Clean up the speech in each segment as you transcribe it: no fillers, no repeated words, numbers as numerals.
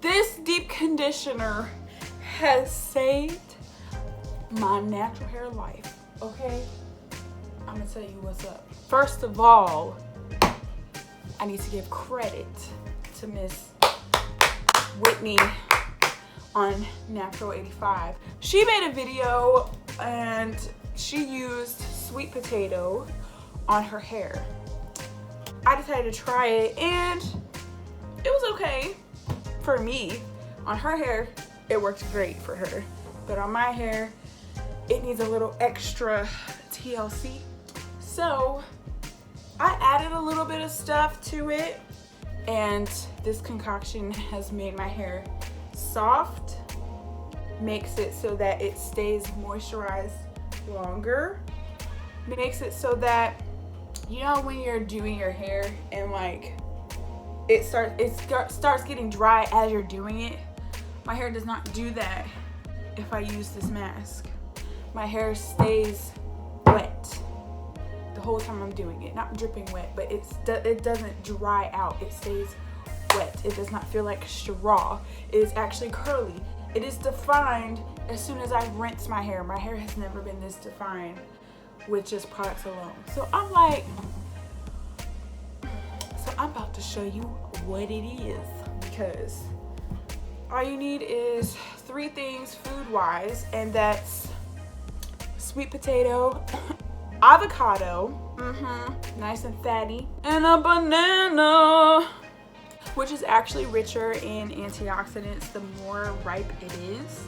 This deep conditioner has saved my natural hair life, okay? I'm gonna tell you what's up. First of all, I need to give credit to Miss Whitney on Natural 85. She made a video and she used sweet potato on her hair. I decided to try it and it was okay for me. On her hair, it worked great for her. But on my hair, it needs a little extra TLC. So I added a little bit of stuff to it, and this concoction has made my hair soft, makes it so that it stays moisturized longer, makes it so that, you know, when you're doing your hair and like it starts getting dry as you're doing it. My hair does not do that if I use this mask. My hair stays wet the whole time I'm doing it. Not dripping wet, but it doesn't dry out. It stays wet. It does not feel like straw. It is actually curly. It is defined as soon as I rinse my hair. My hair has never been this defined with just products alone. So I'm about to show you what it is, because all you need is 3 things food-wise, and that's sweet potato, avocado, nice and fatty, and a banana, which is actually richer in antioxidants the more ripe it is.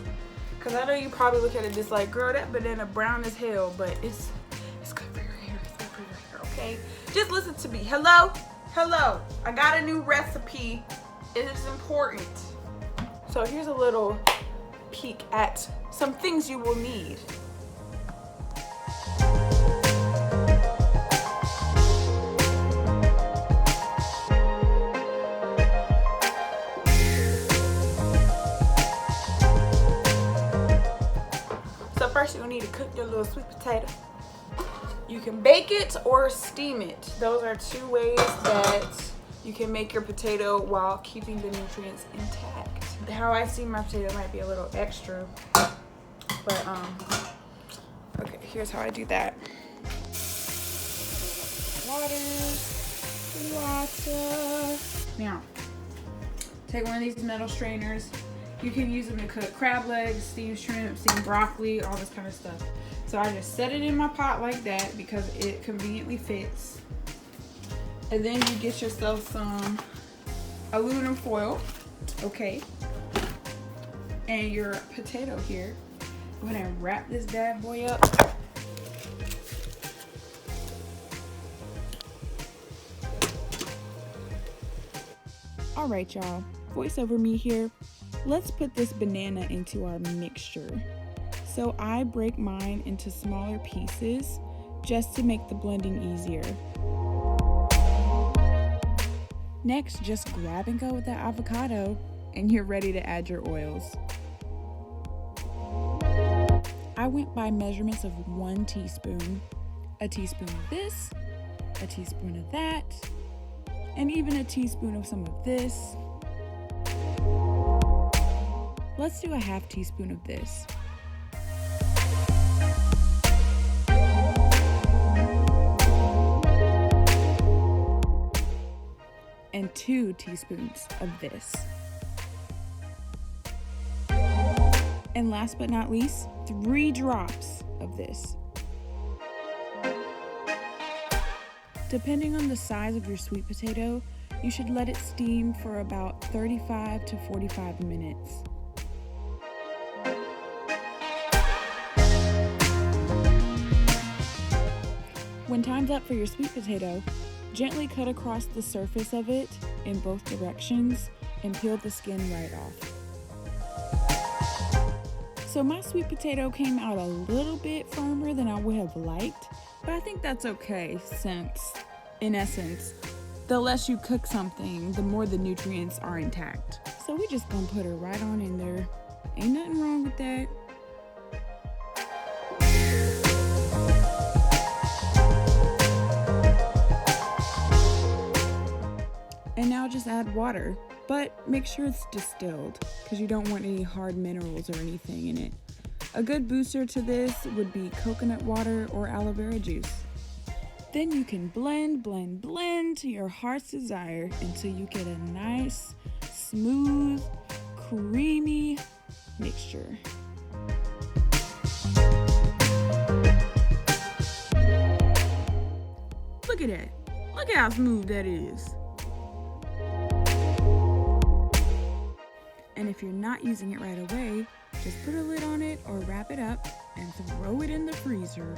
Because I know you probably look at it just like, girl, that banana brown as hell, but it's good for your hair. It's good for your hair, okay? Just listen to me. Hello? I got a new recipe. It is important. So here's a little peek at some things you will need. So first you're gonna need to cook your little sweet potato. You can bake it or steam it. Those are 2 ways that you can make your potato while keeping the nutrients intact. How I steam my potato might be a little extra, but okay, here's how I do that. Water. Now, take one of these metal strainers. You can use them to cook crab legs, steam shrimp, steam broccoli, all this kind of stuff. So I just set it in my pot like that because it conveniently fits. And then you get yourself some aluminum foil, okay? And your potato here. Go ahead and wrap this bad boy up. All right, y'all, voice over me here. Let's put this banana into our mixture. So I break mine into smaller pieces just to make the blending easier. Next, just grab and go with that avocado and you're ready to add your oils. I went by measurements of 1 teaspoon, a teaspoon of this, a teaspoon of that, and even a teaspoon of some of this. Let's do a ½ teaspoon of this. And 2 teaspoons of this. And last but not least, 3 drops of this. Depending on the size of your sweet potato, you should let it steam for about 35 to 45 minutes. When time's up for your sweet potato, gently cut across the surface of it in both directions and peel the skin right off. So my sweet potato came out a little bit firmer than I would have liked, but I think that's okay since, in essence, the less you cook something, the more the nutrients are intact. So we just gonna put her right on in there. Ain't nothing wrong with that. And now just add water. but make sure it's distilled because you don't want any hard minerals or anything in it. A good booster to this would be coconut water or aloe vera juice. Then you can blend to your heart's desire until you get a nice, smooth, creamy mixture. Look at that. Look at how smooth that is. And if you're not using it right away, just put a lid on it or wrap it up and throw it in the freezer